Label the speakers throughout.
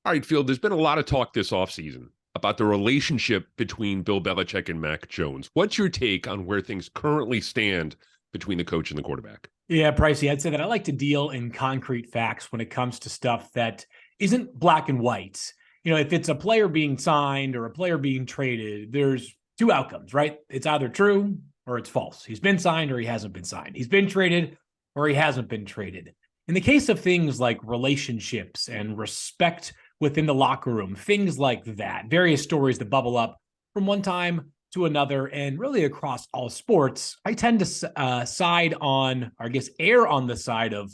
Speaker 1: All right, Phil, there's been a lot of talk this offseason about the relationship between Bill Belichick and Mac Jones. What's your take on where things currently stand between the coach and the quarterback?
Speaker 2: Yeah, Pricey, I'd say that I like to deal in concrete facts when it comes to stuff that isn't black and white. If it's a player being signed or a player being traded, there's two outcomes, right? It's either true or it's false. He's been signed or he hasn't been signed. He's been traded or he hasn't been traded. In the case of things like relationships and respect within the locker room, things like that, various stories that bubble up from one time to another, and really across all sports, I tend to side on, or I guess err on the side of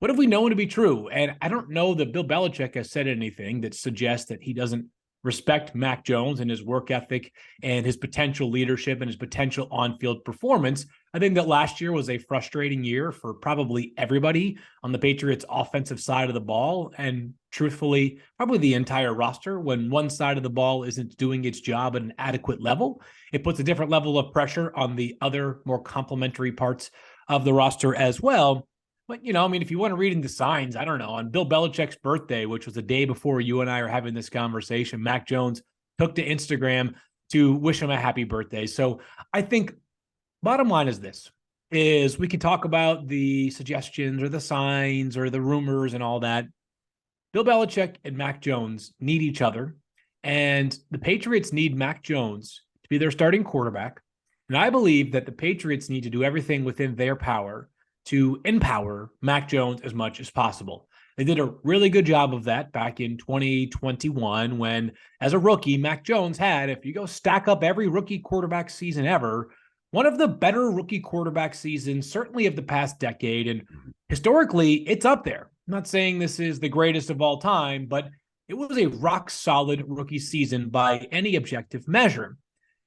Speaker 2: what have we known to be true. And I don't know that Bill Belichick has said anything that suggests that he doesn't respect Mac Jones and his work ethic and his potential leadership and his potential on-field performance. I think that last year was a frustrating year for probably everybody on the Patriots offensive side of the ball. And truthfully, probably the entire roster. When one side of the ball isn't doing its job at an adequate level, it puts a different level of pressure on the other more complementary parts of the roster as well. But, if you want to read into signs, I don't know, on Bill Belichick's birthday, which was the day before you and I are having this conversation, Mac Jones took to Instagram to wish him a happy birthday. So I think bottom line is we can talk about the suggestions or the signs or the rumors and all that. Bill Belichick and Mac Jones need each other, and the Patriots need Mac Jones to be their starting quarterback. And I believe that the Patriots need to do everything within their power to empower Mac Jones as much as possible. They did a really good job of that back in 2021 when, as a rookie, Mac Jones had, if you go stack up every rookie quarterback season ever, one of the better rookie quarterback seasons, certainly of the past decade. And historically, it's up there. I'm not saying this is the greatest of all time, but it was a rock-solid rookie season by any objective measure.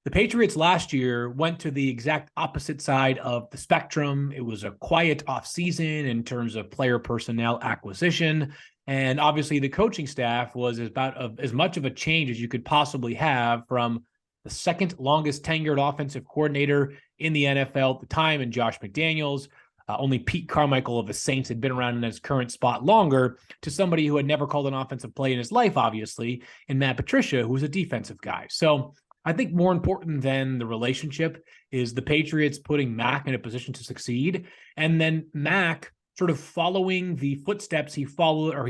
Speaker 2: The Patriots last year went to the exact opposite side of the spectrum. It was a quiet offseason in terms of player personnel acquisition. And obviously the coaching staff was about as much of a change as you could possibly have from the second longest tenured offensive coordinator in the NFL at the time, and Josh McDaniels. Only Pete Carmichael of the Saints had been around in his current spot longer, to somebody who had never called an offensive play in his life, obviously, and Matt Patricia, who was a defensive guy. So I think more important than the relationship is the Patriots putting Mac in a position to succeed, and then Mac sort of following the footsteps he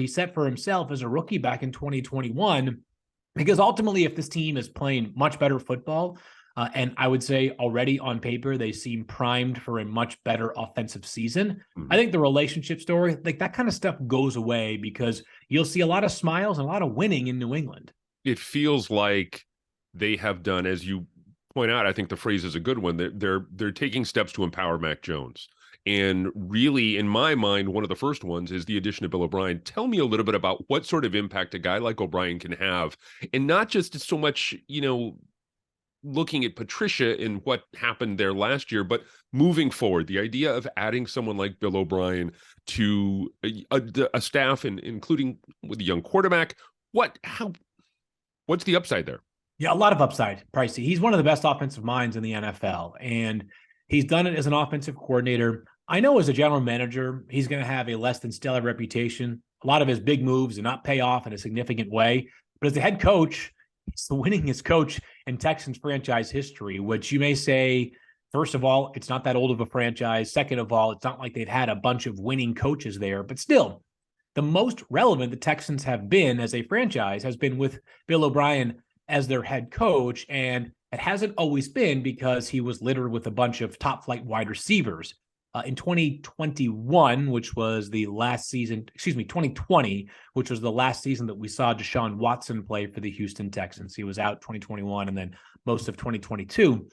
Speaker 2: set for himself as a rookie back in 2021. Because ultimately, if this team is playing much better football, and I would say already on paper, they seem primed for a much better offensive season. I think the relationship story, like that kind of stuff goes away because you'll see a lot of smiles and a lot of winning in New England.
Speaker 1: It feels like they have done, as you point out, I think the phrase is a good one. They're taking steps to empower Mac Jones. And really, in my mind, one of the first ones is the addition of Bill O'Brien. Tell me a little bit about what sort of impact a guy like O'Brien can have, and not just so much, looking at Patricia and what happened there last year, but moving forward, the idea of adding someone like Bill O'Brien to a staff, and including with a young quarterback. What's the upside there?
Speaker 2: Yeah, a lot of upside, Pricey. He's one of the best offensive minds in the NFL, and he's done it as an offensive coordinator. I know as a general manager, he's going to have a less than stellar reputation. A lot of his big moves do not pay off in a significant way. But as a head coach, he's the winningest coach in Texans franchise history, which you may say, first of all, it's not that old of a franchise. Second of all, it's not like they've had a bunch of winning coaches there. But still, the most relevant the Texans have been as a franchise has been with Bill O'Brien as their head coach. And it hasn't always been because he was littered with a bunch of top flight wide receivers. In 2021, which was the last season, 2020, which was the last season that we saw Deshaun Watson play for the Houston Texans. He was out 2021 and then most of 2022.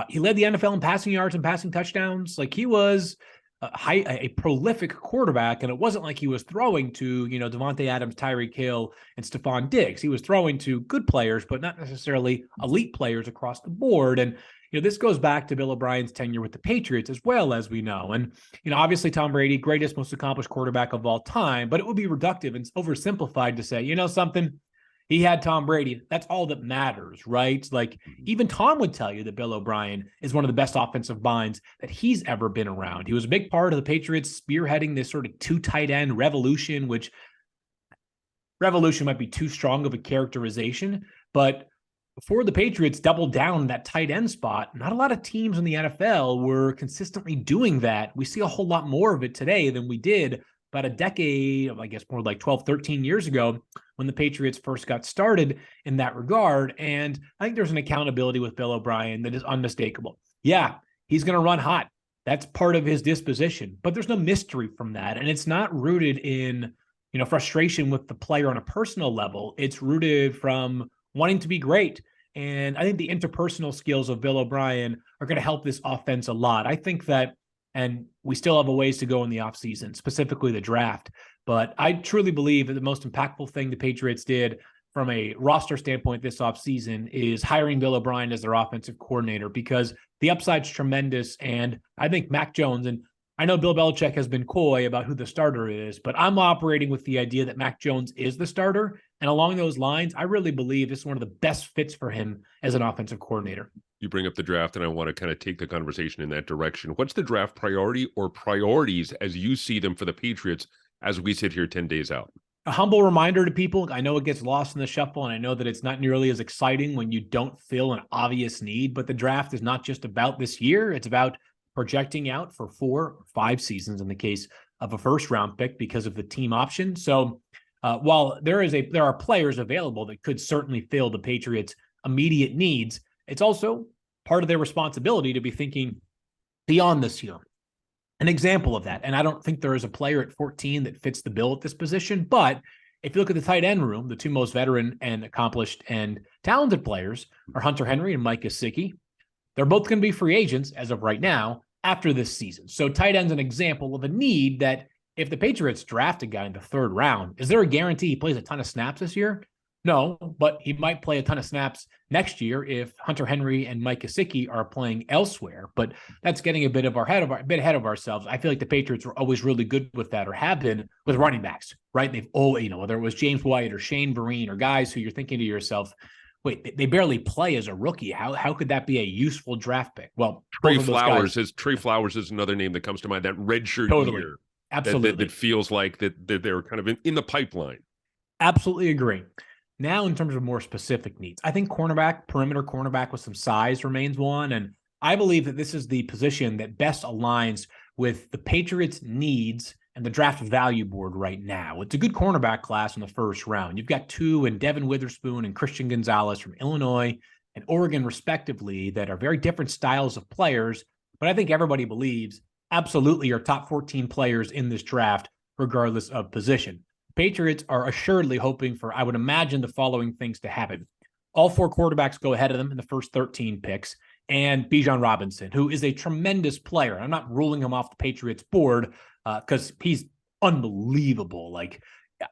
Speaker 2: He led the NFL in passing yards and passing touchdowns. Like, he was a prolific quarterback, and it wasn't like he was throwing to, Devontae Adams, Tyreek Hill, and Stephon Diggs. He was throwing to good players, but not necessarily elite players across the board. And this goes back to Bill O'Brien's tenure with the Patriots as well, as we know. And, obviously Tom Brady, greatest, most accomplished quarterback of all time, but it would be reductive and oversimplified to say, something, he had Tom Brady. That's all that matters, right? Like, even Tom would tell you that Bill O'Brien is one of the best offensive minds that he's ever been around. He was a big part of the Patriots spearheading this sort of two tight end revolution, which revolution might be too strong of a characterization, but before the Patriots doubled down on that tight end spot, not a lot of teams in the NFL were consistently doing that. We see a whole lot more of it today than we did about a decade, I guess more like 12, 13 years ago when the Patriots first got started in that regard. And I think there's an accountability with Bill O'Brien that is unmistakable. Yeah, he's going to run hot. That's part of his disposition, but there's no mystery from that. And it's not rooted in, frustration with the player on a personal level. It's rooted from wanting to be great. And I think the interpersonal skills of Bill O'Brien are going to help this offense a lot. I think that, and we still have a ways to go in the offseason, specifically the draft, but I truly believe that the most impactful thing the Patriots did from a roster standpoint this offseason is hiring Bill O'Brien as their offensive coordinator, because the upside's tremendous. And I think Mac Jones, and I know Bill Belichick has been coy about who the starter is, but I'm operating with the idea that Mac Jones is the starter. And along those lines, I really believe this is one of the best fits for him as an offensive coordinator.
Speaker 1: You bring up the draft, and I want to kind of take the conversation in that direction. What's the draft priority or priorities as you see them for the Patriots as we sit here 10 days out?
Speaker 2: A humble reminder to people. I know it gets lost in the shuffle, and I know that it's not nearly as exciting when you don't fill an obvious need, but the draft is not just about this year. It's about projecting out for 4 or 5 seasons in the case of a first-round pick because of the team option. So while there are players available that could certainly fill the Patriots' immediate needs, it's also part of their responsibility to be thinking beyond this year. An example of that, and I don't think there is a player at 14 that fits the bill at this position, but if you look at the tight end room, the two most veteran and accomplished and talented players are Hunter Henry and Mike Gesicki. They're both going to be free agents as of right now after this season. So tight end's an example of a need that if the Patriots draft a guy in the 3rd round, is there a guarantee he plays a ton of snaps this year? No, but he might play a ton of snaps next year if Hunter Henry and Mike Gesicki are playing elsewhere. But that's getting a bit ahead of ourselves. I feel like the Patriots were always really good with that, or have been with running backs, right? They've always, whether it was James White or Shane Vereen or guys who you're thinking to yourself, wait, they barely play as a rookie. How could that be a useful draft pick? Well,
Speaker 1: Trey Flowers is another name that comes to mind. That redshirt year,
Speaker 2: absolutely,
Speaker 1: that feels like that they're kind of in the pipeline.
Speaker 2: Absolutely agree. Now, in terms of more specific needs, I think perimeter cornerback with some size remains one. And I believe that this is the position that best aligns with the Patriots' needs and the draft value board right now. It's a good cornerback class in the 1st round. You've got 2 in Devin Witherspoon and Christian Gonzalez from Illinois and Oregon, respectively, that are very different styles of players. But I think everybody believes absolutely are top 14 players in this draft, regardless of position. Patriots are assuredly hoping for, I would imagine, the following things to happen. All 4 quarterbacks go ahead of them in the first 13 picks, and Bijan Robinson, who is a tremendous player. I'm not ruling him off the Patriots board because he's unbelievable. Like,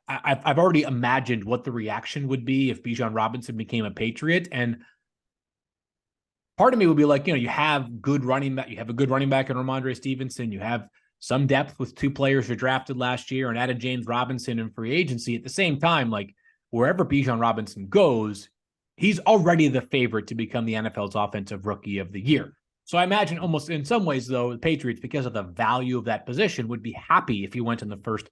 Speaker 2: I've already imagined what the reaction would be if Bijan Robinson became a Patriot, and part of me would be like, you have a good running back in Ramondre Stevenson. You have some depth with 2 players who drafted last year and added James Robinson in free agency. At the same time, like, wherever Bijan Robinson goes, he's already the favorite to become the NFL's offensive rookie of the year. So I imagine almost in some ways, though, the Patriots, because of the value of that position, would be happy if he went in the first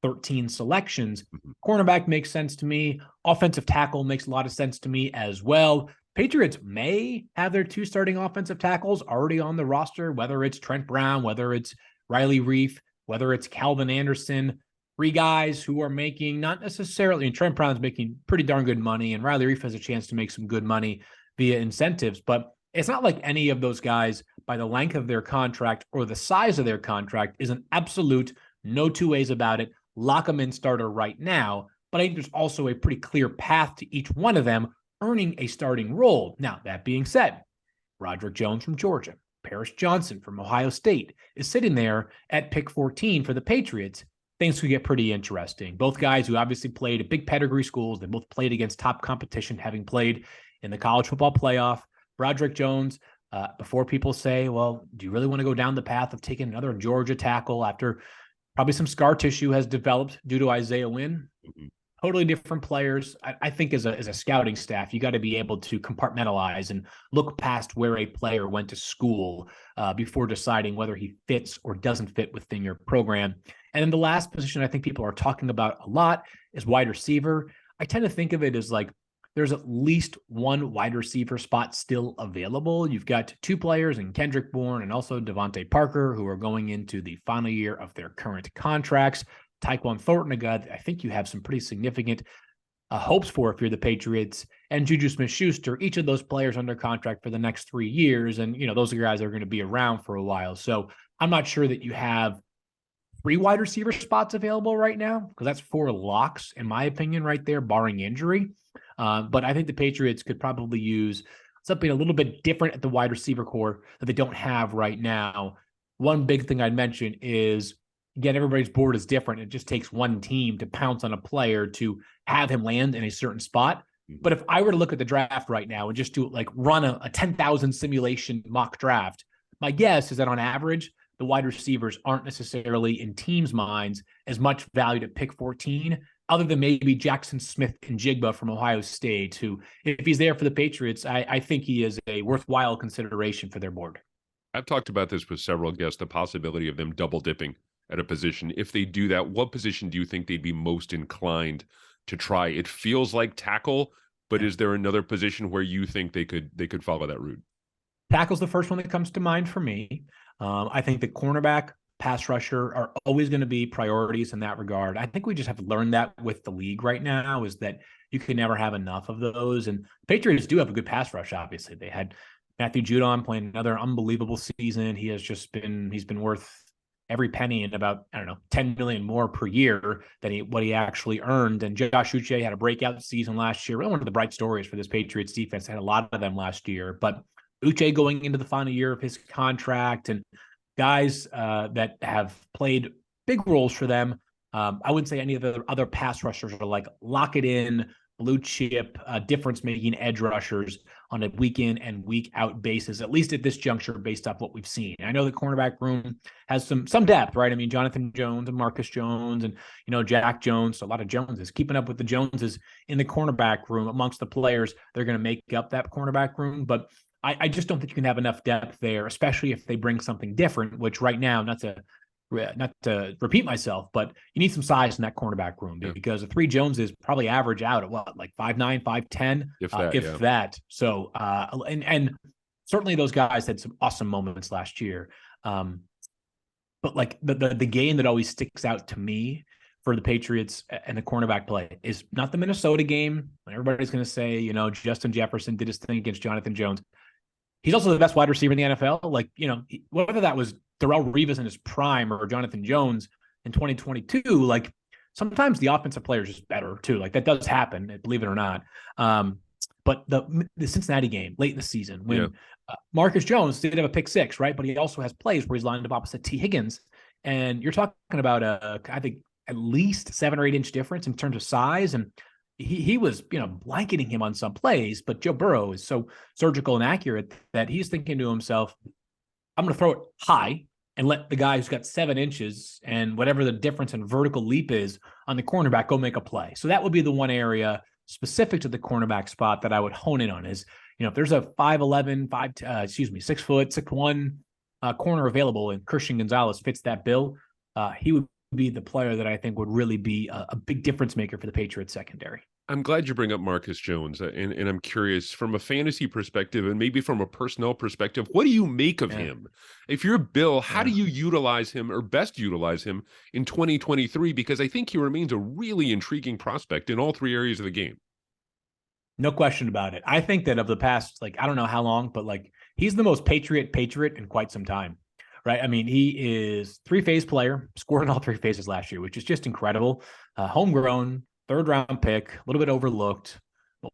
Speaker 2: 13 selections. Cornerback makes sense to me. Offensive tackle makes a lot of sense to me as well. Patriots may have their 2 starting offensive tackles already on the roster, whether it's Trent Brown, whether it's Riley Reif, whether it's Calvin Anderson, 3 guys who are making not necessarily, and Trent Brown's making pretty darn good money, and Riley Reif has a chance to make some good money via incentives, but it's not like any of those guys, by the length of their contract or the size of their contract, is an absolute no 2 ways about it, lock them in starter right now. But I think there's also a pretty clear path to each one of them earning a starting role. Now, that being said, Roderick Jones from Georgia, Paris Johnson from Ohio State is sitting there at pick 14 for the Patriots. Things could get pretty interesting. Both guys who obviously played at big pedigree schools. They both played against top competition, having played in the college football playoff. Roderick Jones, before people say, well, do you really want to go down the path of taking another Georgia tackle after probably some scar tissue has developed due to Isaiah Wynn? totally different players. I think as a scouting staff, you got to be able to compartmentalize and look past where a player went to school before deciding whether he fits or doesn't fit within your program. And then the last position I think people are talking about a lot is wide receiver. I tend to think of it as like there's at least one wide receiver spot still available. You've got two players in Kendrick Bourne and also Devontae Parker, who are going into the final year of their current contracts. Tyquan Thornton, a guy that I think you have some pretty significant hopes for if you're the Patriots, and Juju Smith-Schuster, each of those players under contract for the next 3 years. And, those are guys that are going to be around for a while. So I'm not sure that you have 3 wide receiver spots available right now, because that's 4 locks, in my opinion, right there, barring injury. But I think the Patriots could probably use something a little bit different at the wide receiver core that they don't have right now. One big thing I'd mention is, again, everybody's board is different. It just takes one team to pounce on a player to have him land in a certain spot. But if I were to look at the draft right now and just do run a 10,000 simulation mock draft, my guess is that on average, the wide receivers aren't necessarily in teams' minds as much valued at pick 14, other than maybe Jackson Smith and Jigba from Ohio State, who, if he's there for the Patriots, I think he is a worthwhile consideration for their board.
Speaker 1: I've talked about this with several guests, the possibility of them double dipping at a position. If they do that, what position do you think they'd be most inclined to try? It feels like tackle, but is there another position where you think they could follow that route?
Speaker 2: Tackle's the first one that comes to mind for me. I think the cornerback, pass rusher are always going to be priorities in that regard. I think we just have learned that with the league right now, is that you can never have enough of those. And the Patriots do have a good pass rush, obviously. They had Matthew Judon playing another unbelievable season. He's been worth every penny and about, 10 million more per year than what he actually earned. And Josh Uche had a breakout season last year. Really one of the bright stories for this Patriots defense. They had a lot of them last year, but Uche going into the final year of his contract, and guys that have played big roles for them. I wouldn't say any of the other pass rushers are like lock it in, blue chip, difference-making edge rushers on a week in and week out basis, at least at this juncture, based off what we've seen. I know the cornerback room has some depth, right? I mean, Jonathan Jones and Marcus Jones and, Jack Jones, so a lot of Joneses. Keeping up with the Joneses in the cornerback room amongst the players, they're going to make up that cornerback room. But I just don't think you can have enough depth there, especially if they bring something different, which right now, not to repeat myself, but you need some size in that cornerback room, because the 3 Joneses probably average out at 5'9", 5'10", if that. So, and certainly those guys had some awesome moments last year. But the game that always sticks out to me for the Patriots and the cornerback play is not the Minnesota game. Everybody's going to say, Justin Jefferson did his thing against Jonathan Jones. He's also the best wide receiver in the NFL. Whether that was Darrelle Revis in his prime or Jonathan Jones in 2022, sometimes the offensive player is just better too. That does happen, believe it or not. But the Cincinnati game late in the season when Marcus Jones did have a pick 6, right? But he also has plays where he's lined up opposite T. Higgins. And you're talking about I think at least 7 or 8 inch difference in terms of size. And he was, blanketing him on some plays, but Joe Burrow is so surgical and accurate that he's thinking to himself, I'm going to throw it high and let the guy who's got 7 inches and whatever the difference in vertical leap is on the cornerback go make a play. So that would be the one area specific to the cornerback spot that I would hone in on is, if there's a 5'11", 6 foot, 6'1" corner available and Christian Gonzalez fits that bill, he would be the player that I think would really be a big difference maker for the Patriots secondary.
Speaker 1: I'm glad you bring up Marcus Jones, and I'm curious from a fantasy perspective and maybe from a personnel perspective, what do you make of him? If you're Bill, how do you utilize him or best utilize him in 2023? Because I think he remains a really intriguing prospect in all 3 areas of the game.
Speaker 2: No question about it. I think that of the past, I don't know how long, but he's the most Patriot in quite some time. Right. I mean, he is 3-phase player, scored in all 3 phases last year, which is just incredible. Homegrown, 3rd round pick, a little bit overlooked.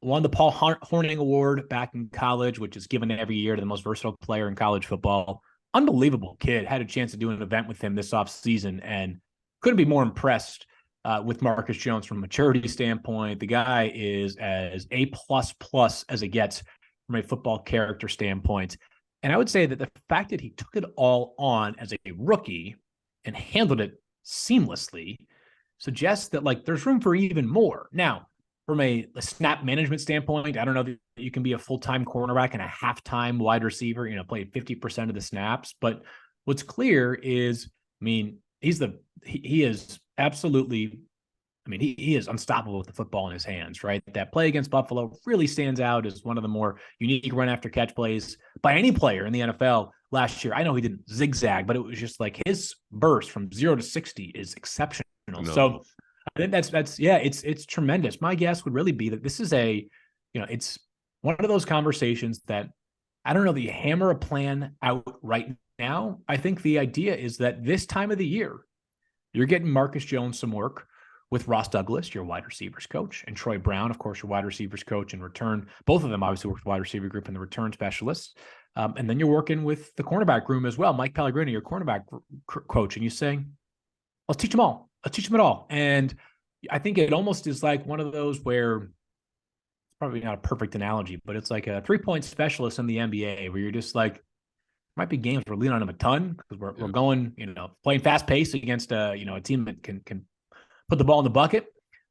Speaker 2: Won the Paul Hornung Award back in college, which is given every year to the most versatile player in college football. Unbelievable kid. Had a chance to do an event with him this offseason and couldn't be more impressed with Marcus Jones from a maturity standpoint. The guy is as A++ as it gets from a football character standpoint. And I would say that the fact that he took it all on as a rookie and handled it seamlessly suggests that like there's room for even more. Now, from a snap management standpoint, I don't know that you can be a full-time cornerback and a half-time wide receiver, play 50% of the snaps. But what's clear is, I mean, he is absolutely, I mean, he is unstoppable with the football in his hands, right? That play against Buffalo really stands out as one of the more unique run after catch plays by any player in the NFL last year. I know he didn't zigzag, but it was just like his burst from 0 to 60 is exceptional. So I think it's tremendous. My guess would really be that this is it's one of those conversations that I don't know that you hammer a plan out right now. I think the idea is that this time of the year, you're getting Marcus Jones some work with Ross Douglas, your wide receivers coach, and Troy Brown, of course, your wide receivers coach in return. Both of them obviously work with the wide receiver group and the return specialists. And then you're working with the cornerback room as well. Mike Pellegrini, your cornerback coach, and you saying, let's teach them all. Let's teach them it all. And I think it almost is like one of those where it's probably not a perfect analogy, but it's like a 3-point specialist in the NBA where you're just like, might be games we're leaning on them a ton because we're going, playing fast pace against a team that can put the ball in the bucket.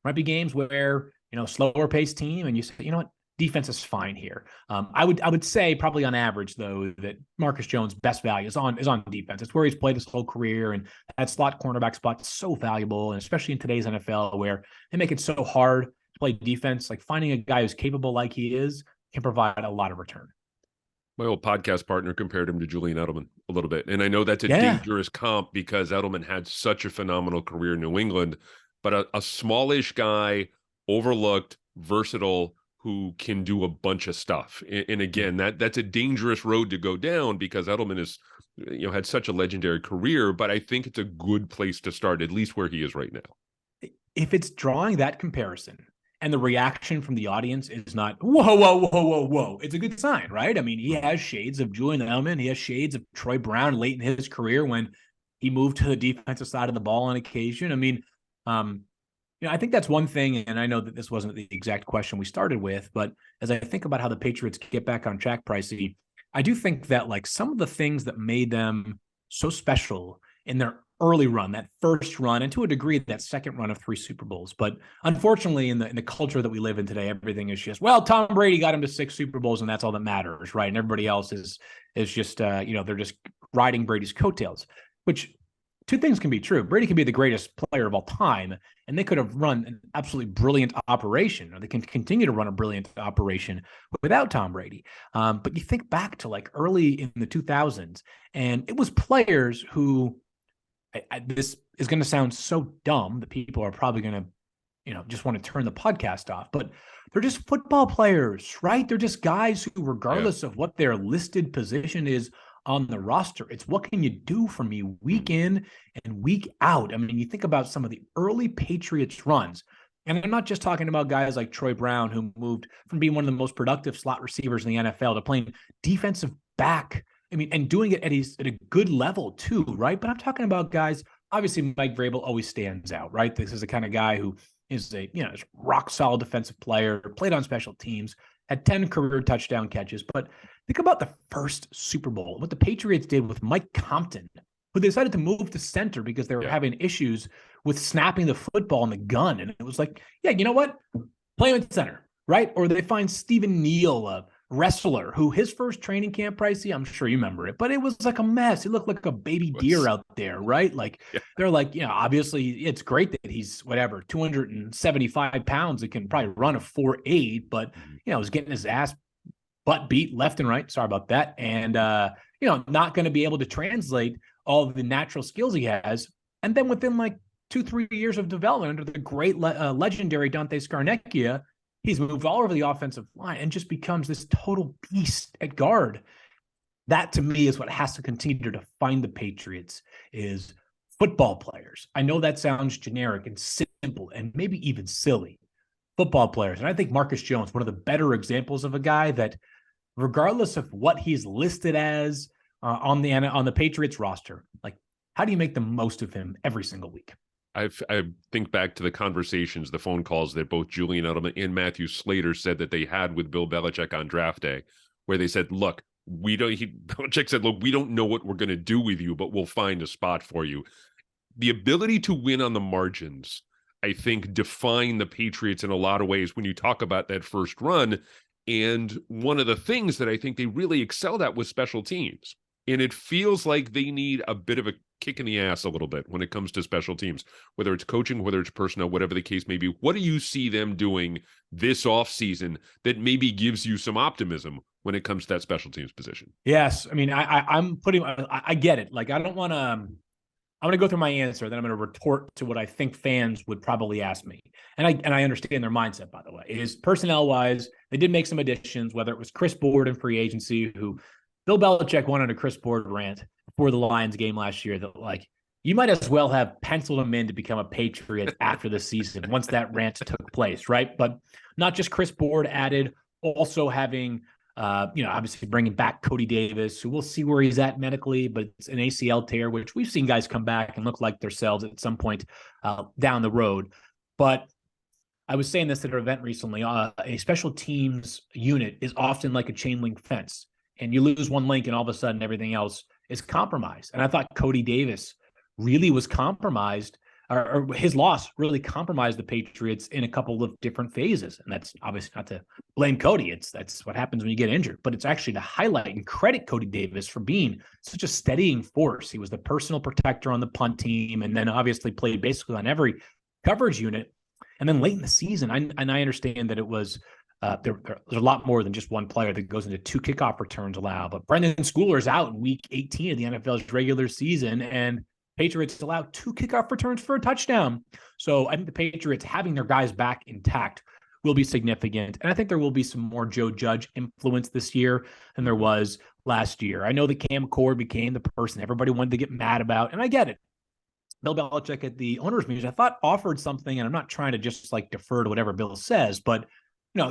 Speaker 2: Might be games where, slower paced team and you say, you know what, defense is fine here. I would say probably on average though that Marcus Jones' best value is on defense. It's where he's played his whole career, and that slot cornerback spot is so valuable, and especially in today's NFL where they make it so hard to play defense. Like finding a guy who's capable like he is can provide a lot of return.
Speaker 1: My old podcast partner compared him to Julian Edelman a little bit, and I know that's a dangerous comp because Edelman had such a phenomenal career in New England, but a smallish guy, overlooked, versatile, who can do a bunch of stuff. And again, that's a dangerous road to go down because Edelman is, had such a legendary career, but I think it's a good place to start, at least where he is right now.
Speaker 2: If it's drawing that comparison and the reaction from the audience is not, whoa, whoa, whoa, whoa, whoa, it's a good sign, right? I mean, he has shades of Julian Edelman. He has shades of Troy Brown late in his career when he moved to the defensive side of the ball on occasion. I mean, I think that's one thing, and I know that this wasn't the exact question we started with, but as I think about how the Patriots get back on track, Pricey, I do think that like some of the things that made them so special in their early run, that first run, and to a degree, that second run of 3 Super Bowls. But unfortunately, in the culture that we live in today, everything is just, well, Tom Brady got him to 6 Super Bowls, and that's all that matters, right? And everybody else is just, they're just riding Brady's coattails, which two things can be true. Brady can be the greatest player of all time, and they could have run an absolutely brilliant operation, or they can continue to run a brilliant operation without Tom Brady. But you think back to like early in the 2000s, and it was players who, this is going to sound so dumb that people are probably going to, just want to turn the podcast off, but they're just football players, right? They're just guys who, regardless of what their listed position is on the roster, it's what can you do for me week in and week out. I mean, you think about some of the early Patriots runs, and I'm not just talking about guys like Troy Brown, who moved from being one of the most productive slot receivers in the NFL to playing defensive back. I mean, and doing it at a good level too, right? But I'm talking about guys, obviously Mike Vrabel always stands out, right? This is the kind of guy who is a, rock solid defensive player, played on special teams, had 10 career touchdown catches. But think about the first Super Bowl, what the Patriots did with Mike Compton, who decided to move to center because they were having issues with snapping the football in the gun. And it was like, yeah, you know what? Play him at center, right? Or they find Stephen Neal, a wrestler, who his first training camp, Pricey, I'm sure you remember it, but it was like a mess. He looked like a baby deer out there, right? Like they're like, obviously it's great that he's 275 pounds. It can probably run a 4.8, but was getting his butt beat left and right. Sorry about that. And, not going to be able to translate all of the natural skills he has. And then within like 2-3 years of development under the great legendary Dante Scarnecchia, he's moved all over the offensive line and just becomes this total beast at guard. That to me is what has to continue to define the Patriots is football players. I know that sounds generic and simple and maybe even silly. Football players. And I think Marcus Jones, one of the better examples of a guy that, regardless of what he's listed as on the Patriots roster, like, how do you make the most of him every single week?
Speaker 1: I think back to the conversations, the phone calls that both Julian Edelman and Matthew Slater said that they had with Bill Belichick on draft day, where they said, look, Belichick said, look, we don't know what we're going to do with you, but we'll find a spot for you. The ability to win on the margins I think, define the Patriots in a lot of ways when you talk about that first run. And one of the things that I think they really excelled at was special teams. And it feels like they need a bit of a kick in the ass a little bit when it comes to special teams, whether it's coaching, whether it's personnel, whatever the case may be. What do you see them doing this offseason that maybe gives you some optimism when it comes to that special teams position?
Speaker 2: Yes. I mean, I get it. Like, I don't want to, I'm going to go through my answer, then I'm going to retort to what I think fans would probably ask me. And I understand their mindset, by the way, is personnel wise, they did make some additions, whether it was Chris Board in free agency, who Bill Belichick went on a Chris Board rant before the Lions game last year that, like, you might as well have penciled him in to become a Patriot after the season once that rant took place, right? But not just Chris Board added, also having, obviously bringing back Cody Davis, who we'll see where he's at medically, but it's an ACL tear, which we've seen guys come back and look like themselves at some point down the road. But I was saying this at an event recently, a special teams unit is often like a chain link fence. And you lose one link and all of a sudden everything else is compromised. And I thought Cody Davis really was compromised, or his loss really compromised the Patriots in a couple of different phases. And that's obviously not to blame Cody. That's what happens when you get injured. But it's actually to highlight and credit Cody Davis for being such a steadying force. He was the personal protector on the punt team, and then obviously played basically on every coverage unit. And then late in the season, I understand that it was there's a lot more than just one player that goes into 2 kickoff returns allowed. But Brendan Schooler's out in week 18 of the NFL's regular season, and Patriots allow 2 kickoff returns for a touchdown. So I think the Patriots having their guys back intact will be significant. And I think there will be some more Joe Judge influence this year than there was last year. I know that Cam Cord became the person everybody wanted to get mad about, and I get it. Bill Belichick at the owners' meetings, I thought, offered something, and I'm not trying to just like defer to whatever Bill says, but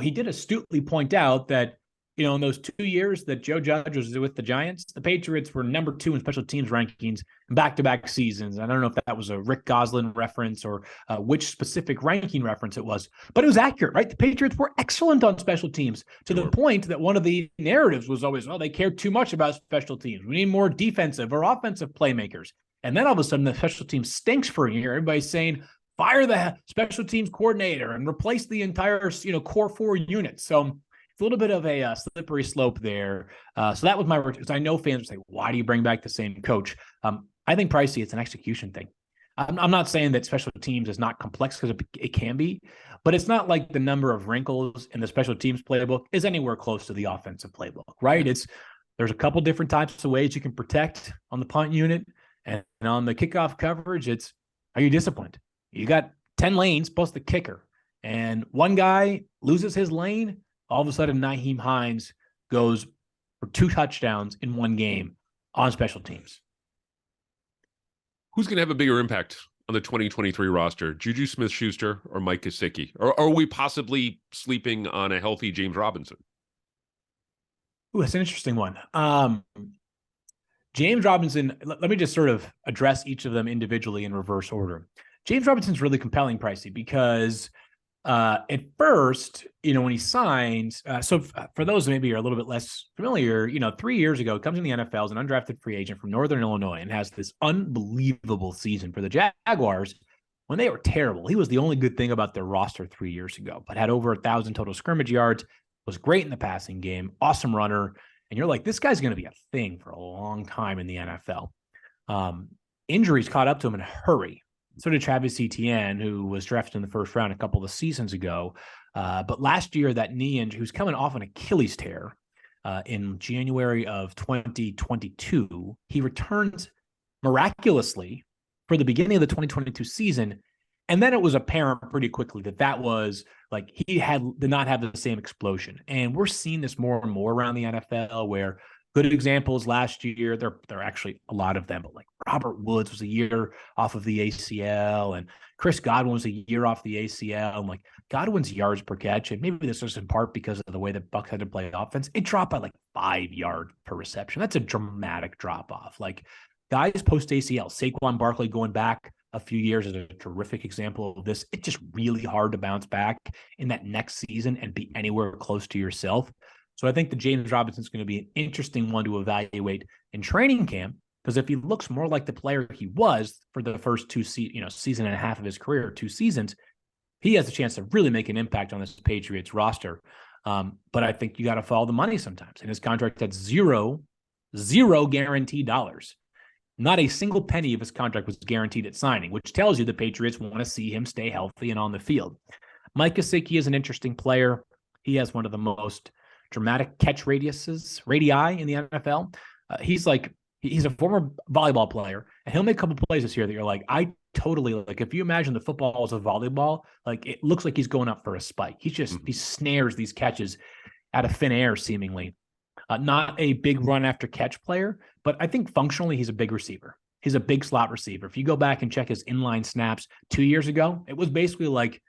Speaker 2: he did astutely point out that, in those 2 years that Joe Judge was with the Giants, the Patriots were number 2 in special teams rankings in back-to-back seasons. I don't know if that was a Rick Goslin reference or which specific ranking reference it was, but it was accurate, right? The Patriots were excellent on special teams to the point that one of the narratives was always, they cared too much about special teams. We need more defensive or offensive playmakers. And then all of a sudden, the special team stinks for a year. Everybody's saying, fire the special teams coordinator and replace the entire, core 4 units. So it's a little bit of a slippery slope there. So that was my, because I know fans would say, why do you bring back the same coach? I think, Pricey, it's an execution thing. I'm not saying that special teams is not complex, because it can be, but it's not like the number of wrinkles in the special teams playbook is anywhere close to the offensive playbook, right? There's a couple different types of ways you can protect on the punt unit. And on the kickoff coverage, are you disciplined? You got 10 lanes plus the kicker, and one guy loses his lane. All of a sudden, Nyheim Hines goes for 2 touchdowns in one game on special teams.
Speaker 1: Who's going to have a bigger impact on the 2023 roster, Juju Smith-Schuster or Mike Gesicki? Or are we possibly sleeping on a healthy James Robinson?
Speaker 2: Ooh, that's an interesting one. James Robinson, let me just sort of address each of them individually in reverse order. James Robinson's really compelling, Pricey, because at first, when he signed, so for those who maybe are a little bit less familiar, 3 years ago, comes in the NFL as an undrafted free agent from Northern Illinois and has this unbelievable season for the Jaguars when they were terrible. He was the only good thing about their roster 3 years ago, but had over 1,000 total scrimmage yards, was great in the passing game, awesome runner. And you're like, this guy's going to be a thing for a long time in the NFL. Injuries caught up to him in a hurry. So did Travis Etienne, who was drafted in the first round a couple of seasons ago. But last year, that knee injury, he was coming off an Achilles tear in January of 2022. He returns miraculously for the beginning of the 2022 season. And then it was apparent pretty quickly that was like he did not have the same explosion. And we're seeing this more and more around the NFL, where good examples last year, there are actually a lot of them, but like Robert Woods was a year off of the ACL, and Chris Godwin was a year off the ACL. And like Godwin's yards per catch, and maybe this was in part because of the way the Bucs had to play offense, it dropped by like 5 yards per reception. That's a dramatic drop off. Like guys post ACL, Saquon Barkley going back a few years is a terrific example of this. It's just really hard to bounce back in that next season and be anywhere close to yourself. So I think the James Robinson is going to be an interesting one to evaluate in training camp, Because if he looks more like the player he was for the first season and a half of his career, 2 seasons, he has a chance to really make an impact on this Patriots roster. But I think you got to follow the money sometimes. And his contract had zero guaranteed dollars. Not a single penny of his contract was guaranteed at signing, which tells you the Patriots want to see him stay healthy and on the field. Mike Gesicki is an interesting player. He has one of the most dramatic catch radii in the NFL. He's a former volleyball player, and he'll make a couple plays this year that you're like, I totally like. If you imagine the football as a volleyball, like it looks like he's going up for a spike. He snares these catches out of thin air, seemingly. Not a big run after catch player, but I think functionally he's a big receiver. He's a big slot receiver. If you go back and check his inline snaps 2 years ago, it was basically like,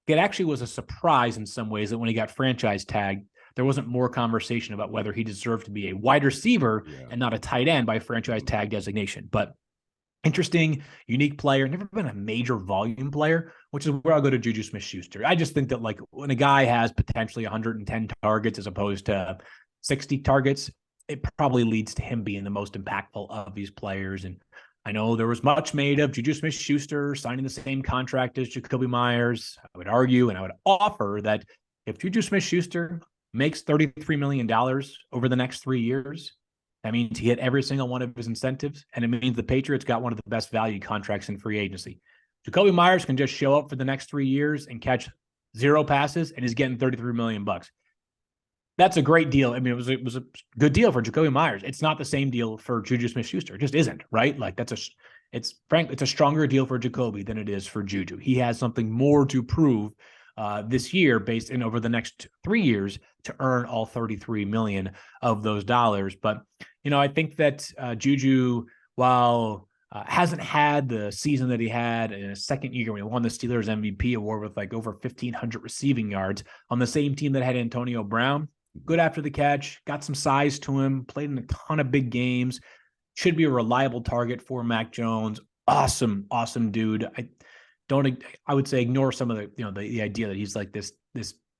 Speaker 2: it actually was a surprise in some ways that when he got franchise tagged, there wasn't more conversation about whether he deserved to be a wide receiver and not a tight end by franchise tag designation. But interesting, unique player, never been a major volume player, which is where I'll go to Juju Smith-Schuster. I just think that like when a guy has potentially 110 targets as opposed to 60 targets, it probably leads to him being the most impactful of these players. And I know there was much made of Juju Smith-Schuster signing the same contract as Jakobi Meyers. I would argue and I would offer that if Juju Smith-Schuster makes $33 million over the next 3 years, that means he hit every single one of his incentives, and it means the Patriots got one of the best value contracts in free agency. Jakobi Meyers can just show up for the next 3 years and catch 0 passes, and he's getting $33 million. That's a great deal. I mean, it was a good deal for Jakobi Meyers. It's not the same deal for Juju Smith-Schuster. It just isn't, right? Like it's a stronger deal for Jakobi than it is for Juju. He has something more to prove this year based in over the next 3 years to earn all 33 million of those dollars. But, I think that Juju, while hasn't had the season that he had in his second year when he won the Steelers MVP award with like over 1,500 receiving yards on the same team that had Antonio Brown, good after the catch, got some size to him, played in a ton of big games, should be a reliable target for Mac Jones. Awesome dude. I would say ignore some of the idea that he's like this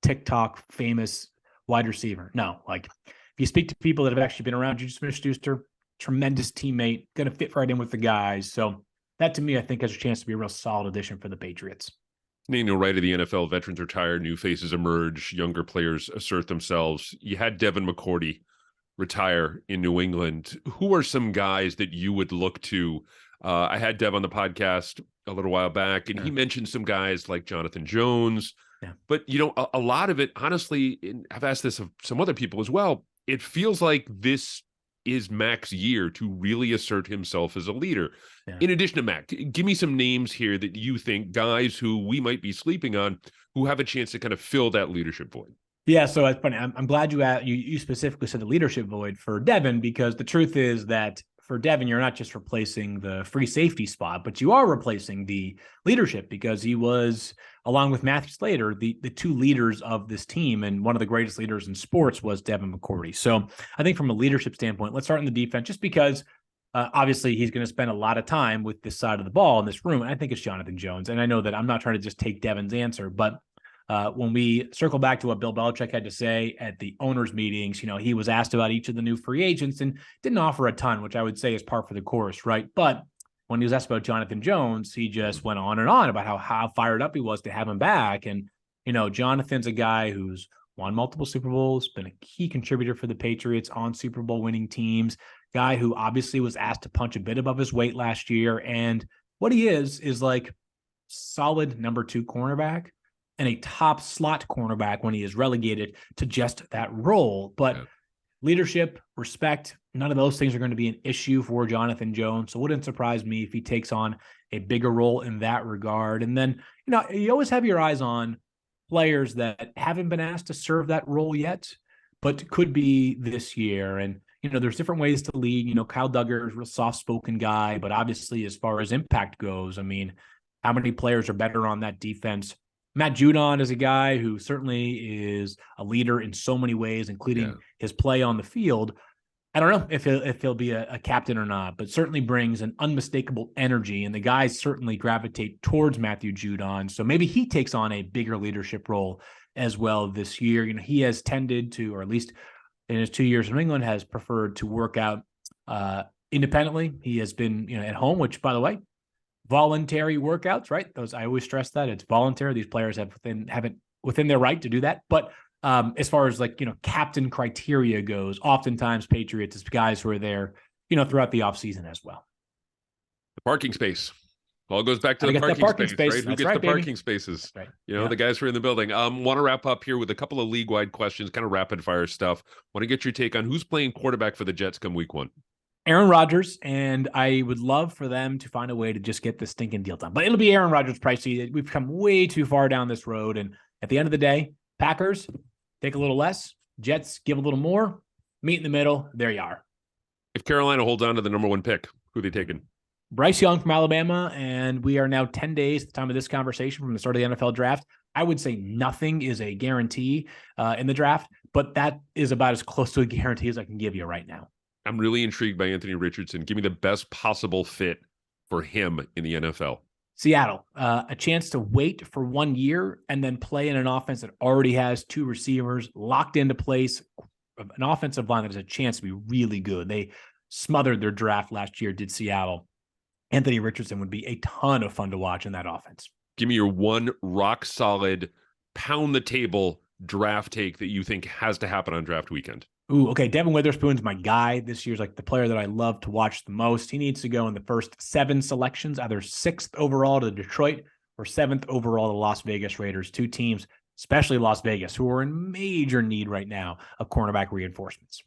Speaker 2: TikTok famous wide receiver. No, like if you speak to people that have actually been around Juju Smith-Schuster, tremendous teammate, going to fit right in with the guys. So that to me, I think has a chance to be a real solid addition for the Patriots.
Speaker 1: Right of the NFL, veterans retire, new faces emerge, younger players assert themselves. You had Devin McCourty retire in New England. Who are some guys that you would look to? I had Dev on the podcast a little while back, and he mentioned some guys like Jonathan Jones. Yeah. But, a lot of it, honestly, and I've asked this of some other people as well, it feels like this is Mac's year to really assert himself as a leader. Yeah. In addition to Mac, give me some names here that you think guys who we might be sleeping on who have a chance to kind of fill that leadership void.
Speaker 2: Yeah, so it's funny. I'm glad you specifically said the leadership void for Devin, because the truth is that for Devin, you're not just replacing the free safety spot, but you are replacing the leadership, because he was, along with Matthew Slater, the two leaders of this team, and one of the greatest leaders in sports was Devin McCourty. So I think from a leadership standpoint, let's start in the defense, just because obviously he's going to spend a lot of time with this side of the ball in this room, and I think it's Jonathan Jones. And I know that I'm not trying to just take Devin's answer, but when we circle back to what Bill Belichick had to say at the owners' meetings, he was asked about each of the new free agents and didn't offer a ton, which I would say is par for the course, right? But when he was asked about Jonathan Jones, he just went on and on about how fired up he was to have him back. And, Jonathan's a guy who's won multiple Super Bowls, been a key contributor for the Patriots on Super Bowl winning teams, guy who obviously was asked to punch a bit above his weight last year. And what he is like solid number 2 cornerback and a top slot cornerback when he is relegated to just that role. But leadership, respect, none of those things are going to be an issue for Jonathan Jones. So it wouldn't surprise me if he takes on a bigger role in that regard. And then, you always have your eyes on players that haven't been asked to serve that role yet, but could be this year. And, there's different ways to lead. Kyle Duggar is a real soft-spoken guy, but obviously as far as impact goes, I mean, how many players are better on that defense? Matt Judon is a guy who certainly is a leader in so many ways, including his play on the field. I don't know if he'll be a captain or not, but certainly brings an unmistakable energy, and the guys certainly gravitate towards Matthew Judon. So maybe he takes on a bigger leadership role as well this year. He has tended to, or at least in his 2 years in England, has preferred to work out independently. He has been, at home, which, by the way, voluntary workouts, right? Those, I always stress that it's voluntary. These players have it within their right to do that. But as far as captain criteria goes, oftentimes Patriots is guys who are there, throughout the offseason as well.
Speaker 1: The parking space. All goes back to the parking space, right? Who gets the parking spaces?
Speaker 2: Right.
Speaker 1: The guys who are in the building. Want to wrap up here with a couple of league-wide questions, kind of rapid-fire stuff. Want to get your take on who's playing quarterback for the Jets come week 1.
Speaker 2: Aaron Rodgers, and I would love for them to find a way to just get this stinking deal done. But it'll be Aaron Rodgers pricey. We've come way too far down this road, and at the end of the day, Packers take a little less, Jets give a little more, meet in the middle. There you are.
Speaker 1: If Carolina holds on to the number 1 pick, who are they taking?
Speaker 2: Bryce Young from Alabama, and we are now 10 days at the time of this conversation from the start of the NFL draft. I would say nothing is a guarantee in the draft, but that is about as close to a guarantee as I can give you right now.
Speaker 1: I'm really intrigued by Anthony Richardson. Give me the best possible fit for him in the NFL.
Speaker 2: Seattle, a chance to wait for 1 year and then play in an offense that already has 2 receivers locked into place, an offensive line that has a chance to be really good. They smothered their draft last year, did Seattle. Anthony Richardson would be a ton of fun to watch in that offense.
Speaker 1: Give me your one rock solid, pound the table draft take that you think has to happen on draft weekend.
Speaker 2: Ooh, okay. Devin Witherspoon's my guy this year's, like the player that I love to watch the most. He needs to go in the first 7 selections, either 6th overall to Detroit or 7th overall to Las Vegas Raiders. 2 teams, especially Las Vegas, who are in major need right now of cornerback reinforcements.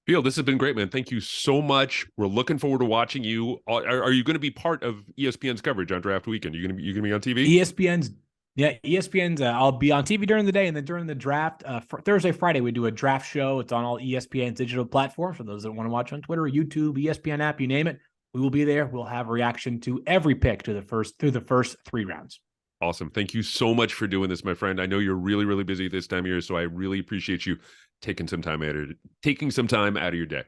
Speaker 1: Bill, this has been great, man. Thank you so much. We're looking forward to watching you. Are you going to be part of ESPN's coverage on draft weekend? You're going to be on TV?
Speaker 2: ESPN's. I'll be on TV during the day, and then during the draft, Thursday, Friday, we do a draft show. It's on all ESPN's digital platforms for those that want to watch on Twitter, YouTube, ESPN app, you name it. We will be there. We'll have a reaction to every pick through the first 3 rounds.
Speaker 1: Awesome. Thank you so much for doing this, my friend. I know you're really, really busy this time of year, so I really appreciate you taking some time out of your day.